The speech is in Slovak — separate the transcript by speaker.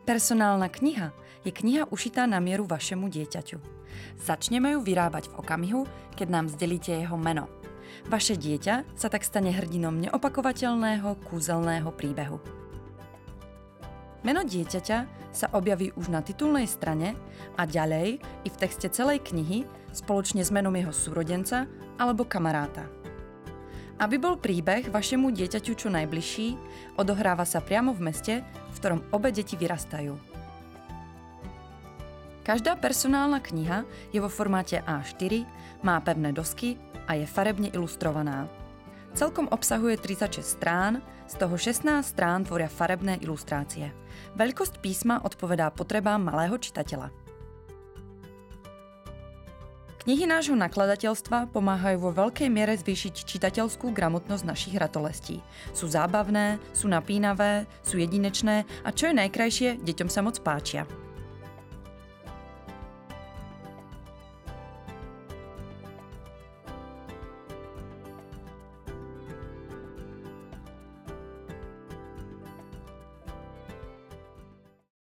Speaker 1: Personálna kniha je kniha ušitá na mieru vašemu dieťaťu. Začneme ju vyrábať v okamihu, keď nám zdelíte jeho meno. Vaše dieťa sa tak stane hrdinom neopakovateľného, kúzelného príbehu. Meno dieťaťa sa objaví už na titulnej strane a ďalej i v texte celej knihy spoločne s menom jeho súrodenca alebo kamaráta. Aby bol príbeh vašemu dieťaťu čo najbližší, odohráva sa priamo v meste, v ktorom obe deti vyrastajú. Každá personálna kniha je vo formáte A4, má pevné dosky a je farebne ilustrovaná. Celkom obsahuje 36 strán, z toho 16 strán tvoria farebné ilustrácie. Veľkosť písma odpovedá potrebám malého čitateľa. Knihy nášho nakladateľstva pomáhajú vo veľkej miere zvýšiť čitateľskú gramotnosť našich ratolestí. Sú zábavné, sú napínavé, sú jedinečné a čo je najkrajšie, deťom sa moc páčia.